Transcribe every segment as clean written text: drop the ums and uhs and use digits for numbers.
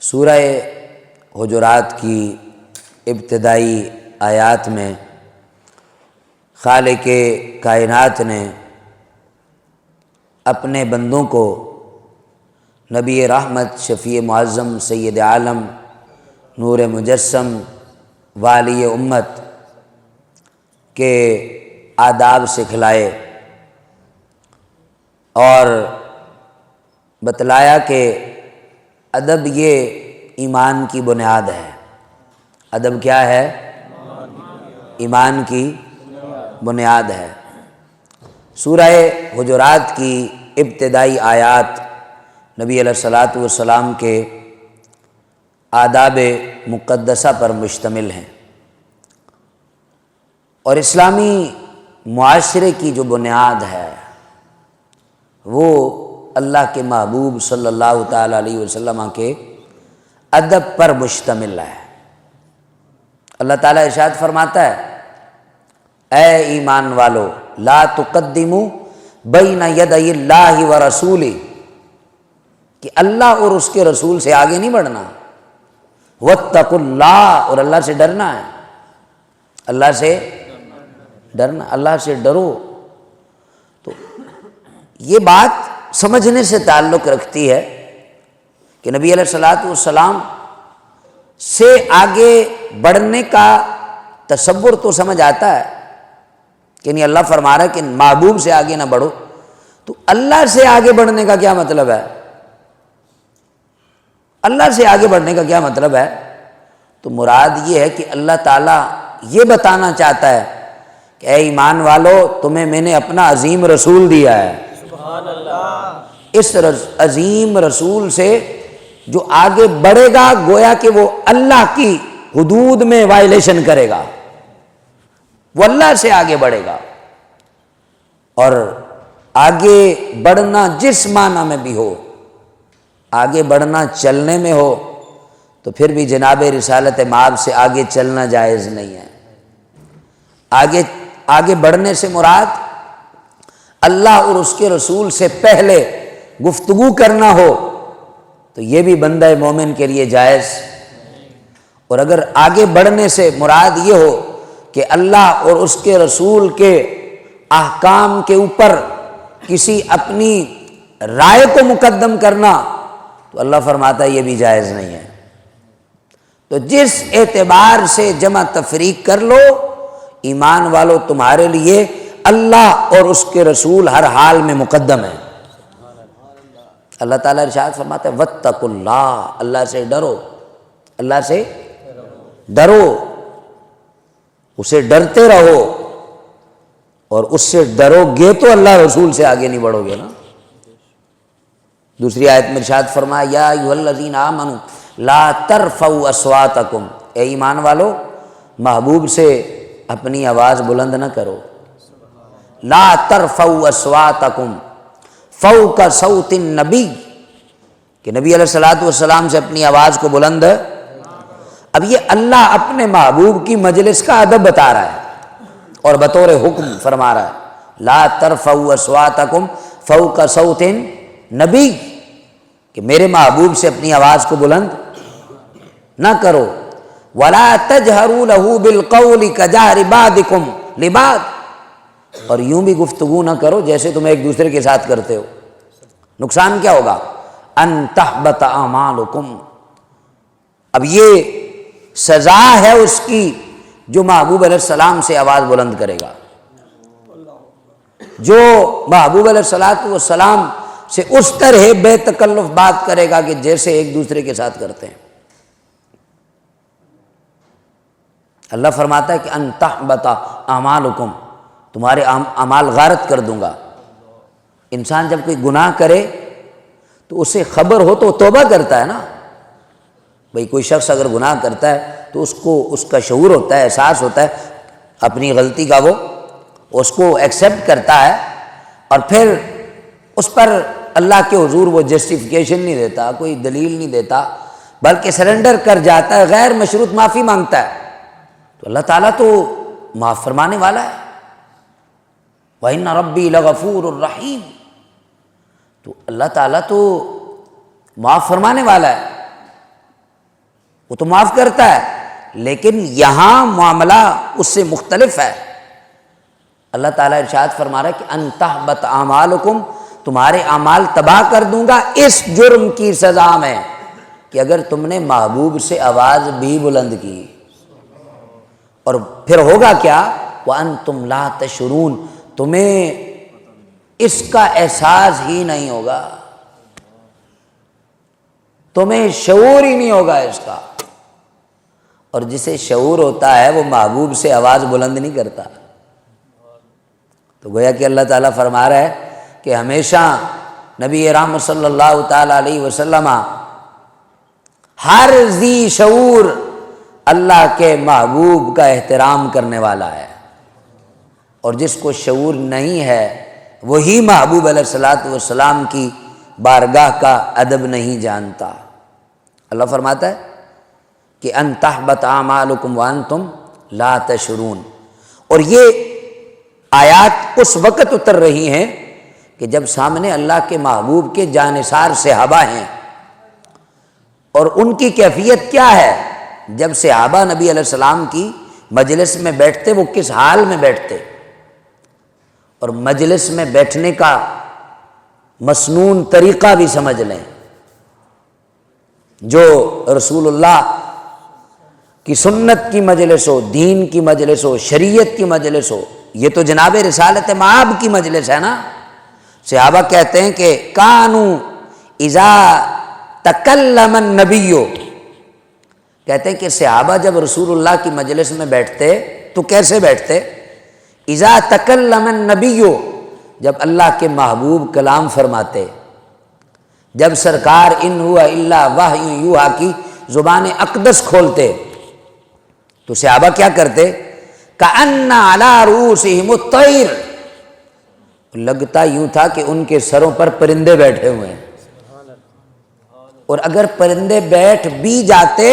سورہ حجرات کی ابتدائی آیات میں خالق کائنات نے اپنے بندوں کو نبی رحمت، شفیع معظم، سید عالم، نور مجسم، والی امت کے آداب سکھلائے اور بتلایا کہ ادب یہ ایمان کی بنیاد ہے۔ ادب کیا ہے؟ ایمان کی بنیاد ہے۔ سورہ حجرات کی ابتدائی آیات نبی علیہ الصلاۃ والسلام کے آداب مقدسہ پر مشتمل ہیں، اور اسلامی معاشرے کی جو بنیاد ہے وہ اللہ کے محبوب صلی اللہ تعالیٰ علیہ وسلم کے ادب پر مشتمل ہے۔ اللہ تعالیٰ ارشاد فرماتا ہے، اے ایمان والو لا تقدموا بین یدی اللہ ورسولہ، کہ اللہ اور اس کے رسول سے آگے نہیں بڑھنا، واتقوا اللہ، اور اللہ سے ڈرنا ہے، اللہ سے ڈرنا، اللہ سے ڈرو۔ تو یہ بات سمجھنے سے تعلق رکھتی ہے کہ نبی علیہ الصلاۃ والسلام سے آگے بڑھنے کا تصور تو سمجھ آتا ہے کہ نہیں، اللہ فرما رہا ہے کہ محبوب سے آگے نہ بڑھو، تو اللہ سے آگے بڑھنے کا کیا مطلب ہے؟ اللہ سے آگے بڑھنے کا کیا مطلب ہے؟ تو مراد یہ ہے کہ اللہ تعالیٰ یہ بتانا چاہتا ہے کہ اے ایمان والو، تمہیں میں نے اپنا عظیم رسول دیا ہے، سبحان اللہ، اس عظیم رسول سے جو آگے بڑھے گا گویا کہ وہ اللہ کی حدود میں وائلیشن کرے گا، وہ اللہ سے آگے بڑھے گا۔ اور آگے بڑھنا جس معنی میں بھی ہو، آگے بڑھنا چلنے میں ہو تو پھر بھی جناب رسالت مآب سے آگے چلنا جائز نہیں ہے۔ آگے بڑھنے سے مراد اللہ اور اس کے رسول سے پہلے گفتگو کرنا ہو تو یہ بھی بندہ مومن کے لیے جائز، اور اگر آگے بڑھنے سے مراد یہ ہو کہ اللہ اور اس کے رسول کے احکام کے اوپر کسی اپنی رائے کو مقدم کرنا تو اللہ فرماتا ہے یہ بھی جائز نہیں ہے۔ تو جس اعتبار سے جمع تفریق کر لو، ایمان والو تمہارے لیے اللہ اور اس کے رسول ہر حال میں مقدم ہے۔ اللہ تعالیٰ ارشاد فرماتا ہے واتقوا اللہ، اللہ سے ڈرو، اللہ سے ڈرو، اسے ڈرتے رہو، اور اس سے ڈرو گے تو اللہ رسول سے آگے نہیں بڑھو گے نا۔ دوسری آیت میں ارشاد فرمایا یا ایھا الذین آمنوا لا ترفعوا اصواتکم، اے ایمان والو محبوب سے اپنی آواز بلند نہ کرو، لا ترفعوا اصواتکم فوق صوت النبی، کہ نبی علیہ الصلوۃ والسلام سے اپنی آواز کو بلند ہے۔ اب یہ اللہ اپنے محبوب کی مجلس کا ادب بتا رہا ہے اور بطور حکم فرما رہا ہے لا ترفعوا اصواتکم فوق صوت النبی، کہ میرے محبوب سے اپنی آواز کو بلند نہ کرو، ولا تجہروا لہ بالقول کجہر بعضکم لبعض، اور یوں بھی گفتگو نہ کرو جیسے تم ایک دوسرے کے ساتھ کرتے ہو۔ نقصان کیا ہوگا؟ ان تحبط اعمالکم، اب یہ سزا ہے اس کی جو محبوب علیہ السلام سے آواز بلند کرے گا، جو محبوب علیہ السلام سے اس طرح بے تکلف بات کرے گا کہ جیسے ایک دوسرے کے ساتھ کرتے ہیں۔ اللہ فرماتا ہے کہ ان تحبط اعمالکم، تمہارے اعمال غارت کر دوں گا۔ انسان جب کوئی گناہ کرے تو اسے خبر ہو تو توبہ کرتا ہے نا، بھئی کوئی شخص اگر گناہ کرتا ہے تو اس کو اس کا شعور ہوتا ہے، احساس ہوتا ہے اپنی غلطی کا، وہ اس کو ایکسیپٹ کرتا ہے، اور پھر اس پر اللہ کے حضور وہ جسٹیفیکیشن نہیں دیتا، کوئی دلیل نہیں دیتا، بلکہ سرنڈر کر جاتا ہے، غیر مشروط معافی مانگتا ہے، تو اللہ تعالیٰ تو معاف فرمانے والا ہے۔ وَإِنَّ رَبِّي لَغَفُورٌ رَحِيمٌ، تو اللہ تعالیٰ تو معاف فرمانے والا ہے۔ وہ تو معاف کرتا ہے، لیکن یہاں معاملہ اس سے مختلف ہے۔ اللہ تعالیٰ ارشاد فرما رہا ہے کہ ان تحبط اعمالکم، تمہارے اعمال تباہ کر دوں گا اس جرم کی سزا میں کہ اگر تم نے محبوب سے آواز بھی بلند کی۔ اور پھر ہوگا کیا؟ وَأَنْتُمْ لَا تَشْعُرُونَ، تمہیں اس کا احساس ہی نہیں ہوگا، تمہیں شعور ہی نہیں ہوگا اس کا۔ اور جسے شعور ہوتا ہے وہ محبوب سے آواز بلند نہیں کرتا۔ تو گویا کہ اللہ تعالیٰ فرما رہا ہے کہ ہمیشہ نبی رحمت صلی اللہ تعالیٰ علیہ وسلم ہر ذی شعور اللہ کے محبوب کا احترام کرنے والا ہے، اور جس کو شعور نہیں ہے وہی محبوب علیہ الصلوۃ والسلام کی بارگاہ کا ادب نہیں جانتا۔ اللہ فرماتا ہے کہ ان تحبط اعمالکم وانتم لا تشعرون۔ اور یہ آیات اس وقت اتر رہی ہیں کہ جب سامنے اللہ کے محبوب کے جانثار صحابہ ہیں، اور ان کی کیفیت کیا ہے؟ جب صحابہ نبی علیہ السلام کی مجلس میں بیٹھتے وہ کس حال میں بیٹھتے، اور مجلس میں بیٹھنے کا مسنون طریقہ بھی سمجھ لیں۔ جو رسول اللہ کی سنت کی مجلس ہو، دین کی مجلس ہو، شریعت کی مجلس ہو، یہ تو جناب رسالت مآب کی مجلس ہے نا۔ صحابہ کہتے ہیں کہ کانو اذا تکلم النبی، کہتے ہیں کہ صحابہ جب رسول اللہ کی مجلس میں بیٹھتے تو کیسے بیٹھتے؟ اذا تکلم النبی، جب اللہ کے محبوب کلام فرماتے، جب سرکار ان ہوا الا وحی یوحی کی زبان اقدس کھولتے تو صحابہ کیا کرتے؟ کأن علی رؤوسہم الطیر، لگتا یوں تھا کہ ان کے سروں پر پرندے بیٹھے ہوئے ہیں، اور اگر پرندے بیٹھ بھی جاتے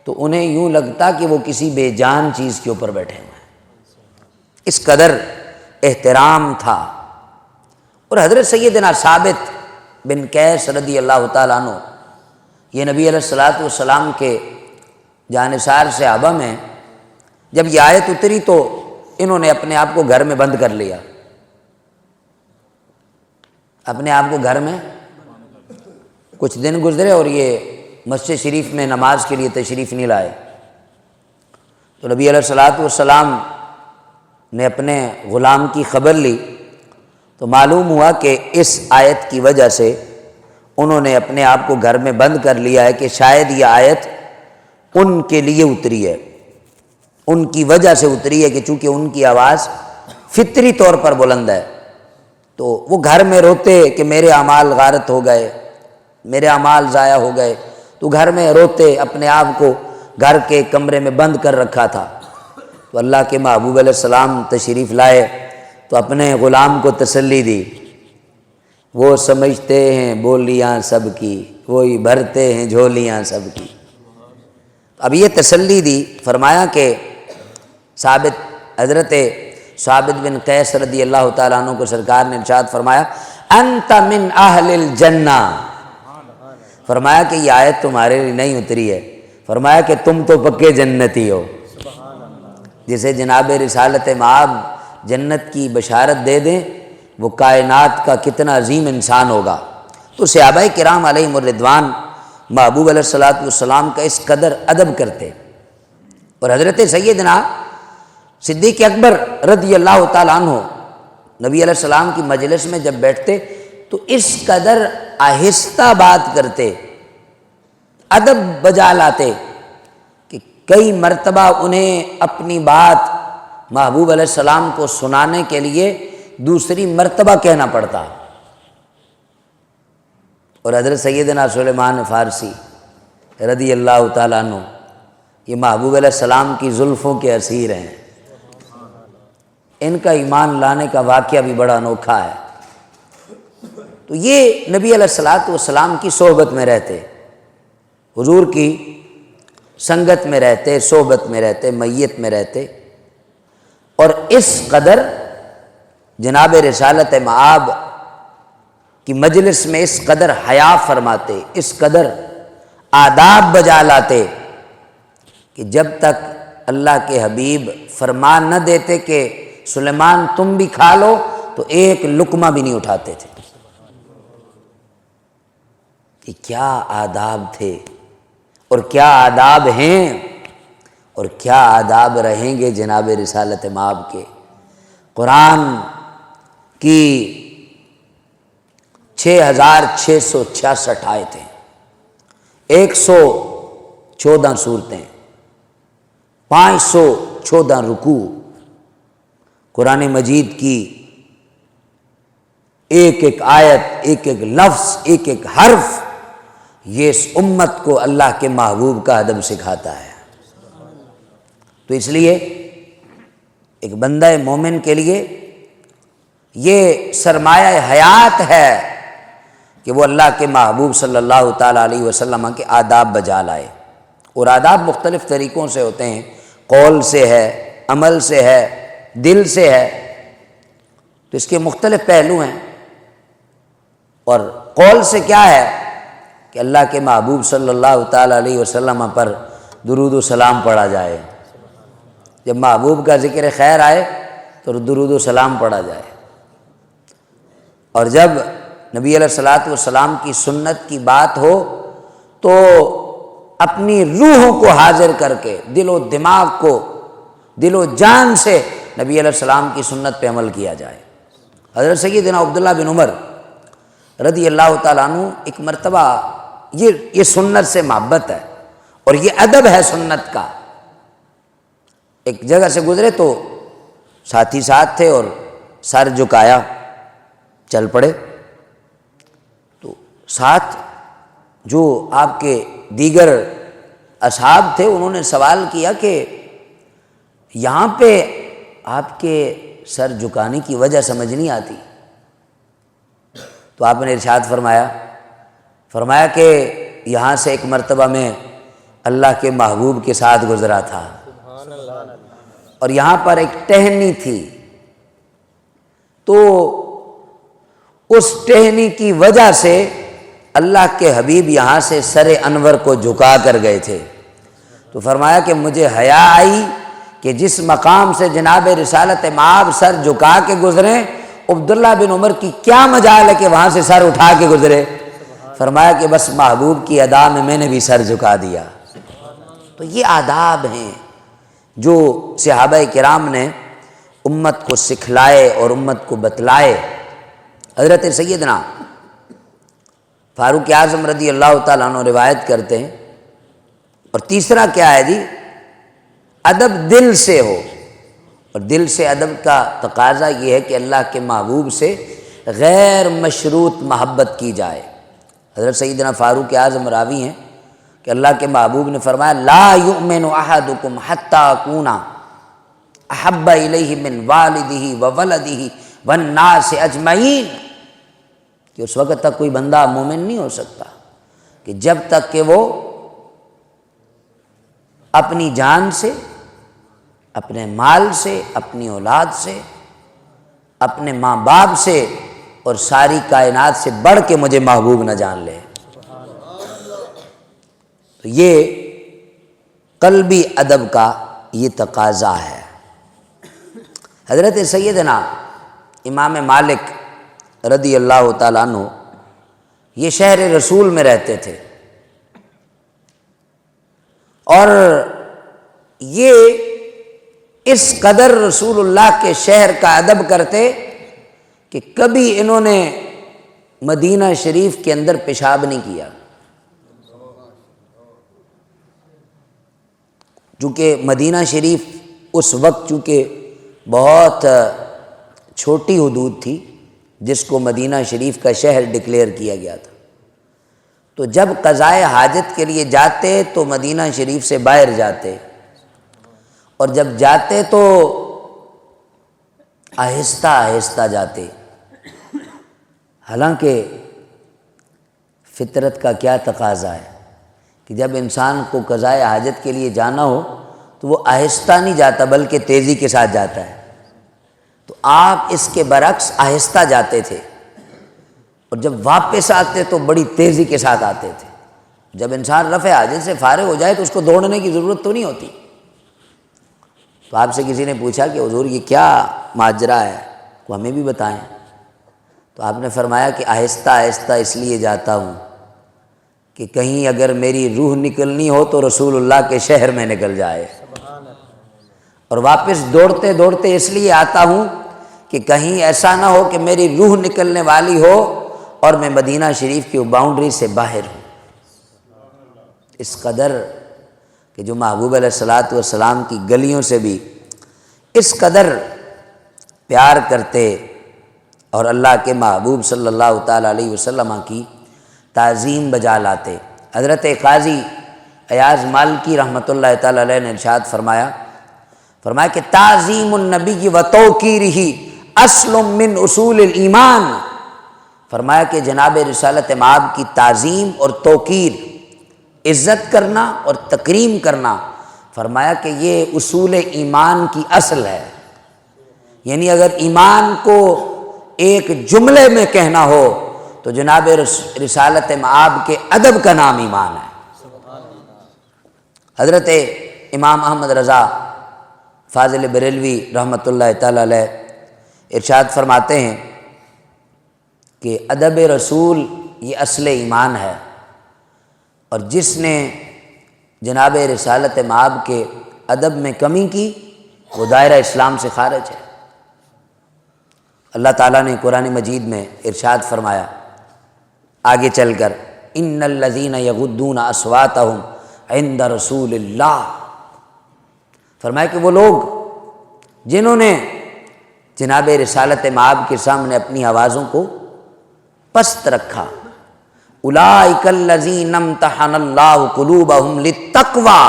تو انہیں یوں لگتا کہ وہ کسی بے جان چیز کے اوپر بیٹھے ہوئے ہیں، اس قدر احترام تھا۔ اور حضرت سیدنا ثابت بن قیس رضی اللہ تعالیٰ عنہ، یہ نبی علیہ الصلوۃ والسلام کے جانثار صحابہ میں جب یہ آیت اتری تو انہوں نے اپنے آپ کو گھر میں بند کر لیا، اپنے آپ کو گھر میں، کچھ دن گزرے اور یہ مسجد شریف میں نماز کے لیے تشریف نہیں لائے، تو نبی علیہ الصلوۃ والسلام نے اپنے غلام کی خبر لی تو معلوم ہوا کہ اس آیت کی وجہ سے انہوں نے اپنے آپ کو گھر میں بند کر لیا ہے، کہ شاید یہ آیت ان کے لیے اتری ہے، ان کی وجہ سے اتری ہے، کہ چونکہ ان کی آواز فطری طور پر بلند ہے، تو وہ گھر میں روتے کہ میرے اعمال غارت ہو گئے، میرے اعمال ضائع ہو گئے، تو گھر میں روتے، اپنے آپ کو گھر کے کمرے میں بند کر رکھا تھا۔ تو اللہ کے محبوب علیہ السلام تشریف لائے تو اپنے غلام کو تسلی دی، وہ سمجھتے ہیں بولیاں سب کی، وہی بھرتے ہیں جھولیاں سب کی۔ اب یہ تسلی دی، فرمایا کہ حضرت ثابت بن قیس رضی اللہ تعالیٰ عنہ کو سرکار نے ارشاد فرمایا انت من اہل الجنہ، فرمایا کہ یہ آیت تمہارے لیے نہیں اتری ہے، فرمایا کہ تم تو پکے جنتی ہو۔ جسے جناب رسالت مآب جنت کی بشارت دے دیں وہ کائنات کا کتنا عظیم انسان ہوگا۔ تو صحابہ کرام علیہم الرضوان محبوب علیہ الصلوۃ والسلام کا اس قدر ادب کرتے، اور حضرت سیدنا صدیق اکبر رضی اللہ تعالیٰ عنہ نبی علیہ السلام کی مجلس میں جب بیٹھتے تو اس قدر آہستہ بات کرتے، ادب بجا لاتے کہ کئی مرتبہ انہیں اپنی بات محبوب علیہ السلام کو سنانے کے لیے دوسری مرتبہ کہنا پڑتا۔ اور حضرت سیدنا سلیمان فارسی رضی اللہ تعالیٰ عنہ یہ محبوب علیہ السلام کی زلفوں کے اسیر ہیں، ان کا ایمان لانے کا واقعہ بھی بڑا انوکھا ہے۔ تو یہ نبی علیہ الصلوۃ والسلام کی صحبت میں رہتے، حضور کی سنگت میں رہتے، صحبت میں رہتے، میت میں رہتے، اور اس قدر جناب رسالت مآب کی مجلس میں اس قدر حیا فرماتے، اس قدر آداب بجا لاتے کہ جب تک اللہ کے حبیب فرمان نہ دیتے کہ سلیمان تم بھی کھا لو تو ایک لقمہ بھی نہیں اٹھاتے تھے۔ کہ کیا آداب تھے اور کیا آداب ہیں اور کیا آداب رہیں گے جناب رسالت مآب کے۔ قرآن کی 6666 آیتیں، 114 صورتیں، 514 رکوع، قرآن مجید کی ایک ایک آیت، ایک ایک لفظ، ایک ایک حرف یہ اس امت کو اللہ کے محبوب کا ادب سکھاتا ہے۔ تو اس لیے ایک بندہ مومن کے لیے یہ سرمایہ حیات ہے کہ وہ اللہ کے محبوب صلی اللہ تعالیٰ علیہ وسلم کے آداب بجا لائے۔ اور آداب مختلف طریقوں سے ہوتے ہیں، قول سے ہے، عمل سے ہے، دل سے ہے، تو اس کے مختلف پہلو ہیں۔ اور قول سے کیا ہے کہ اللہ کے محبوب صلی اللہ تعالیٰ علیہ وسلم پر درود و سلام پڑھا جائے۔ جب محبوب کا ذکر خیر آئے تو درود و سلام پڑھا جائے، اور جب نبی علیہ الصلوۃ والسلام کی سنت کی بات ہو تو اپنی روحوں کو حاضر کر کے، دل و دماغ کو، دل و جان سے نبی علیہ السلام کی سنت پہ عمل کیا جائے۔ حضرت سیدنا عبداللہ بن عمر رضی اللہ تعالیٰ عنہ ایک مرتبہ، یہ سنت سے محبت ہے اور یہ ادب ہے سنت کا، ایک جگہ سے گزرے تو ساتھی ساتھ تھے اور سر جھکایا چل پڑے، تو ساتھ جو آپ کے دیگر اصحاب تھے انہوں نے سوال کیا کہ یہاں پہ آپ کے سر جھکانے کی وجہ سمجھ نہیں آتی، تو آپ نے ارشاد فرمایا کہ یہاں سے ایک مرتبہ میں اللہ کے محبوب کے ساتھ گزرا تھا اور یہاں پر ایک ٹہنی تھی، تو اس ٹہنی کی وجہ سے اللہ کے حبیب یہاں سے سر انور کو جھکا کر گئے تھے، تو فرمایا کہ مجھے حیا آئی کہ جس مقام سے جناب رسالت مآب سر جھکا کے گزریں، عبداللہ بن عمر کی کیا مجال ہے کہ وہاں سے سر اٹھا کے گزرے۔ فرمایا کہ بس محبوب کی ادا میں نے بھی سر جھکا دیا۔ تو یہ آداب ہیں جو صحابہ کرام نے امت کو سکھلائے اور امت کو بتلائے۔ حضرت سیدنا فاروق اعظم رضی اللہ تعالیٰ عنہ روایت کرتے ہیں۔ اور تیسرا کیا ہے جی؟ ادب دل سے ہو، اور دل سے ادب کا تقاضا یہ ہے کہ اللہ کے محبوب سے غیر مشروط محبت کی جائے۔ حضرت سیدنا فاروق اعظم راوی ہیں کہ اللہ کے محبوب نے فرمایا لا یؤمن احدکم حتی اکون احب الیہ من والدہ وولدہ والناس اجمعین، کہ اس وقت تک کوئی بندہ مومن نہیں ہو سکتا کہ جب تک کہ وہ اپنی جان سے، اپنے مال سے، اپنی اولاد سے، اپنے ماں باپ سے اور ساری کائنات سے بڑھ کے مجھے محبوب نہ جان لے۔ تو یہ قلبی ادب کا یہ تقاضا ہے۔ حضرت سیدنا امام مالک رضی اللہ تعالیٰ عنہ یہ شہر رسول میں رہتے تھے، اور یہ اس قدر رسول اللہ کے شہر کا ادب کرتے کہ کبھی انہوں نے مدینہ شریف کے اندر پیشاب نہیں کیا، چونکہ مدینہ شریف اس وقت چونکہ بہت چھوٹی حدود تھی جس کو مدینہ شریف کا شہر ڈکلیئر کیا گیا تھا، تو جب قضائے حاجت کے لیے جاتے تو مدینہ شریف سے باہر جاتے، اور جب جاتے تو آہستہ آہستہ جاتے، حالانکہ فطرت کا کیا تقاضا ہے کہ جب انسان کو قضائے حاجت کے لیے جانا ہو تو وہ آہستہ نہیں جاتا بلکہ تیزی کے ساتھ جاتا ہے، تو آپ اس کے برعکس آہستہ جاتے تھے، اور جب واپس آتے تو بڑی تیزی کے ساتھ آتے تھے، جب انسان رفع حاجت سے فارغ ہو جائے تو اس کو دوڑنے کی ضرورت تو نہیں ہوتی۔ تو آپ سے کسی نے پوچھا کہ حضور یہ کیا ماجرا ہے، تو ہمیں بھی بتائیں۔ تو آپ نے فرمایا کہ آہستہ آہستہ اس لیے جاتا ہوں کہ کہیں اگر میری روح نکلنی ہو تو رسول اللہ کے شہر میں نکل جائے، اور واپس دوڑتے دوڑتے اس لیے آتا ہوں کہ کہیں ایسا نہ ہو کہ میری روح نکلنے والی ہو اور میں مدینہ شریف کی باؤنڈری سے باہر ہوں۔ اس قدر کہ جو محبوب علیہ الصلاۃ والسلام کی گلیوں سے بھی اس قدر پیار کرتے اور اللہ کے محبوب صلی اللہ تعالیٰ علیہ وسلم کی تعظیم بجا لاتے۔ حضرت قاضی ایاز مالکی رحمۃ اللہ تعالیٰ علیہ نے ارشاد فرمایا کہ تعظیم النبی و توقیرہ اصل من اصول الایمان۔ فرمایا کہ جناب رسالت مآب کی تعظیم اور توقیر، عزت کرنا اور تکریم کرنا، فرمایا کہ یہ اصول ایمان کی اصل ہے۔ یعنی اگر ایمان کو ایک جملے میں کہنا ہو تو جناب رسالت مآب کے ادب کا نام ایمان ہے۔ حضرت امام احمد رضا فاضل بریلوی رحمۃ اللہ تعالی علیہ ارشاد فرماتے ہیں کہ ادب رسول یہ اصل ایمان ہے، اور جس نے جناب رسالت مآب کے ادب میں کمی کی وہ دائرہ اسلام سے خارج ہے۔ اللہ تعالیٰ نے قرآن مجید میں ارشاد فرمایا آگے چل کر، ان الذین یغضون اصواتہم عند رسول اللہ، فرمایا کہ وہ لوگ جنہوں نے جناب رسالت مآب کے سامنے اپنی آوازوں کو پست رکھا، اولئک الذین امتحن اللہ قلوبہم للتقوی،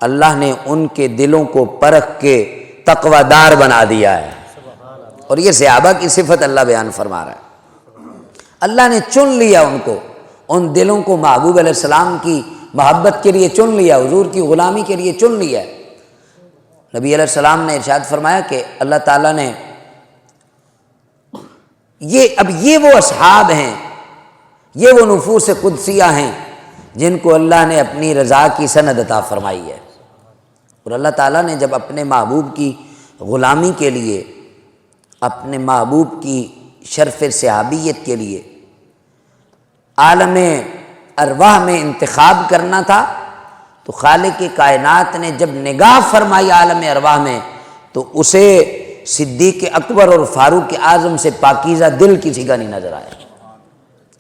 اللہ نے ان کے دلوں کو پرکھ کے تقوی دار بنا دیا ہے۔ اور یہ صحابہ کی صفت اللہ بیان فرما رہا ہے، اللہ نے چن لیا ان کو، ان دلوں کو محبوب علیہ السلام کی محبت کے لیے چن لیا، حضور کی غلامی کے لیے چن لیا۔ نبی علیہ السلام نے ارشاد فرمایا کہ اللہ تعالیٰ نے یہ وہ اصحاب ہیں، یہ وہ نفوس قدسیہ ہیں جن کو اللہ نے اپنی رضا کی سند عطا فرمائی ہے۔ اور اللہ تعالیٰ نے جب اپنے محبوب کی غلامی کے لیے، اپنے محبوب کی شرف صحابیت کے لیے عالم ارواح میں انتخاب کرنا تھا، تو خالق کائنات نے جب نگاہ فرمائی عالم ارواح میں تو اسے صدیق اکبر اور فاروق اعظم سے پاکیزہ دل کسی کا نہیں نظر آیا۔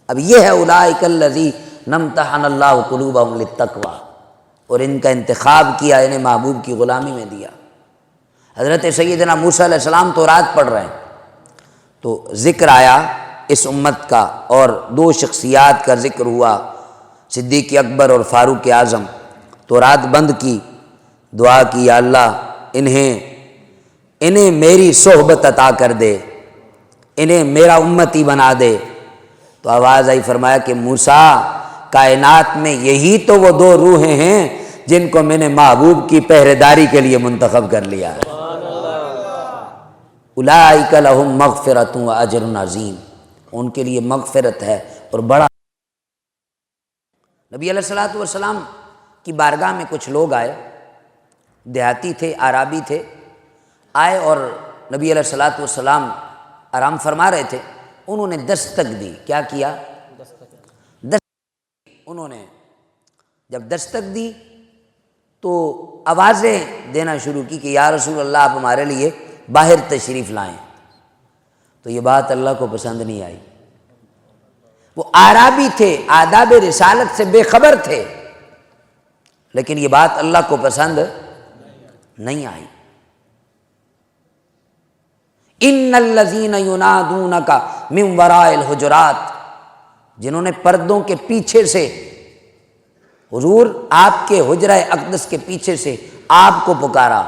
اب یہ ہے اولئک الذین امتحن اللہ قلوبہم للتقوی، اور ان کا انتخاب کیا، انہیں محبوب کی غلامی میں دیا۔ حضرت سیدنا موسیٰ علیہ السلام تورات پڑھ رہے ہیں تو ذکر آیا اس امت کا، اور دو شخصیات کا ذکر ہوا، صدیق اکبر اور فاروق اعظم۔ تورات بند کی، دعا کی یا اللہ انہیں میری صحبت عطا کر دے، انہیں میرا امتی بنا دے۔ تو آواز آئی، فرمایا کہ موسیٰ کائنات میں یہی تو وہ دو روحیں ہیں جن کو میں نے محبوب کی پہرے داری کے لیے منتخب کر لیا ہے۔ اولئک لہم مغفرۃ و اجر عظیم، ان کے لیے مغفرت ہے اور بڑا۔ نبی علیہ الصلوۃ والسلام کی بارگاہ میں کچھ لوگ آئے، دیہاتی تھے، اعرابی تھے، آئے اور نبی علیہ الصلوۃ والسلام آرام فرما رہے تھے۔ انہوں نے دستک دی۔ کیا کیا؟ انہوں نے جب دستک دی تو آوازیں دینا شروع کی کہ یا رسول اللہ آپ ہمارے لیے باہر تشریف لائیں۔ تو یہ بات اللہ کو پسند نہیں آئی۔ وہ اعرابی تھے، آداب رسالت سے بے خبر تھے، لیکن یہ بات اللہ کو پسند نہیں آئی۔ ان الذین ینادونک من وراء الحجرات، جنہوں نے پردوں کے پیچھے سے، حضور آپ کے حجرہ اقدس کے پیچھے سے آپ کو پکارا،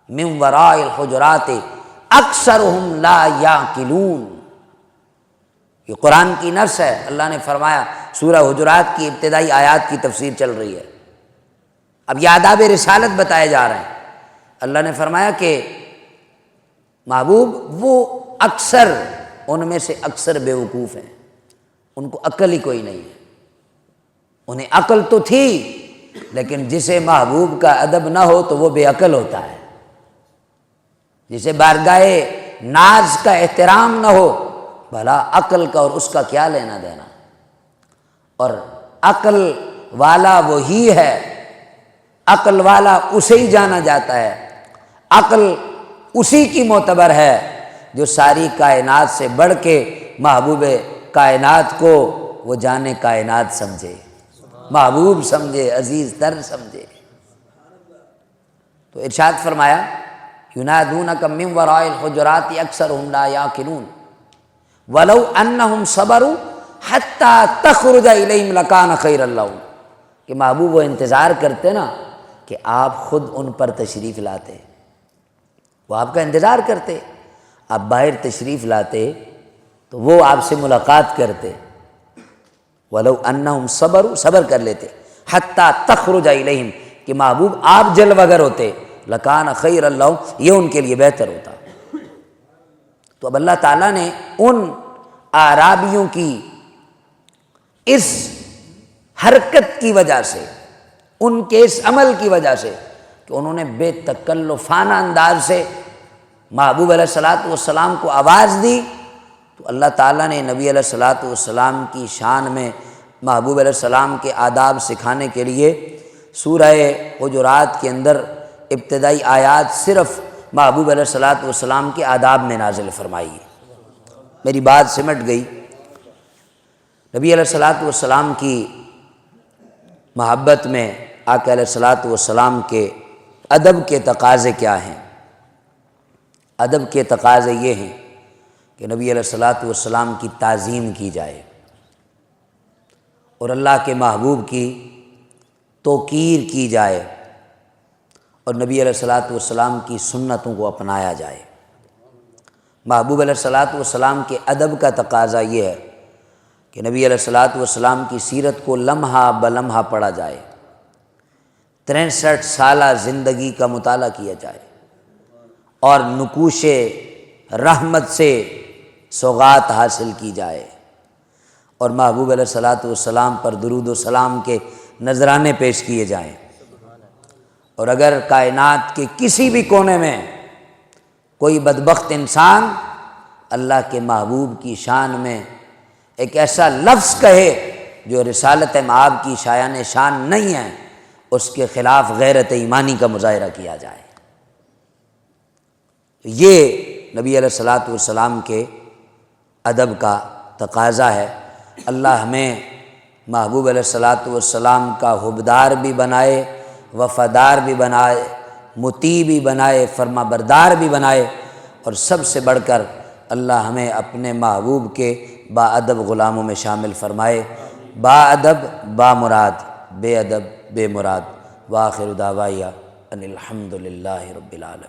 من وراء الحجرات اکثرہم لا یعقلون، یہ قرآن کی نص ہے۔ اللہ نے فرمایا، سورہ حجرات کی ابتدائی آیات کی تفسیر چل رہی ہے، اب یہ آداب رسالت بتائے جا رہے ہیں۔ اللہ نے فرمایا کہ محبوب وہ اکثر، ان میں سے اکثر بے وقوف ہیں، ان کو عقل ہی کوئی نہیں ہے۔ انہیں عقل تو تھی، لیکن جسے محبوب کا ادب نہ ہو تو وہ بے عقل ہوتا ہے، جسے بارگاہ ناز کا احترام نہ ہو، بھلا عقل کا اور اس کا کیا لینا دینا۔ اور عقل والا وہی ہے، عقل والا اسے ہی جانا جاتا ہے، عقل اسی کی معتبر ہے جو ساری کائنات سے بڑھ کے محبوب کائنات کو وہ جانے کائنات سمجھے، محبوب سمجھے، عزیز تر سمجھے۔ تو ارشاد فرمایا ینادونک من وراء الحجرات اکثرهم لا یعقلون ولو انہم صبروا حتی تخرج الیہم لکان خیرا لہم، کہ محبوب وہ انتظار کرتے نا کہ آپ خود ان پر تشریف لاتے، وہ آپ کا انتظار کرتے، آپ باہر تشریف لاتے تو وہ آپ سے ملاقات کرتے، ولو انہم صبروا، صبر کر لیتے، حتی تخرج الیہم، کہ محبوب آپ جلوہ گر ہوتے، لکان خیر لہم، یہ ان کے لیے بہتر ہوتا۔ تو اب اللہ تعالیٰ نے ان اعرابیوں کی اس حرکت کی وجہ سے، ان کے اس عمل کی وجہ سے کہ انہوں نے بے تکلفانہ انداز سے محبوب علیہ الصلوۃ والسلام کو آواز دی، تو اللہ تعالیٰ نے نبی علیہ الصلوۃ والسلام کی شان میں محبوب علیہ السلام کے آداب سکھانے کے لیے سورہ حجرات کے اندر ابتدائی آیات صرف محبوب علیہ الصلوۃ والسلام کے آداب میں نازل فرمائی ہے۔ میری بات سمٹ گئی۔ نبی علیہ الصلوۃ والسلام کی محبت میں آقا علیہ الصلوۃ والسلام کے ادب کے تقاضے کیا ہیں؟ ادب کے تقاضے یہ ہیں کہ نبی علیہ الصلوۃ والسلام کی تعظیم کی جائے اور اللہ کے محبوب کی توقیر کی جائے اور نبی علیہ الصلوۃ والسلام کی سنتوں کو اپنایا جائے۔ محبوب علیہ الصلوۃ والسلام کے ادب کا تقاضا یہ ہے کہ نبی علیہ الصلوۃ والسلام کی سیرت کو لمحہ بلمحہ پڑھا جائے، 63 سالہ زندگی کا مطالعہ کیا جائے اور نقوش رحمت سے سوغات حاصل کی جائے اور محبوب علیہ الصلوۃ والسلام پر درود و سلام کے نذرانے پیش کیے جائیں۔ اور اگر کائنات کے کسی بھی کونے میں کوئی بدبخت انسان اللہ کے محبوب کی شان میں ایک ایسا لفظ کہے جو رسالت مآب کی شایان شان نہیں ہے، اس کے خلاف غیرت ایمانی کا مظاہرہ کیا جائے۔ یہ نبی علیہ الصلوۃ والسلام کے ادب کا تقاضا ہے۔ اللہ ہمیں محبوب علیہ الصلوۃ والسلام کا حبدار بھی بنائے، وفادار بھی بنائے، مطیع بھی بنائے، فرما بردار بھی بنائے، اور سب سے بڑھ کر اللہ ہمیں اپنے محبوب کے با ادب غلاموں میں شامل فرمائے۔ با ادب با مراد، بے ادب بے مراد۔ وآخر دعوایا ان الحمد للہ رب العالمین۔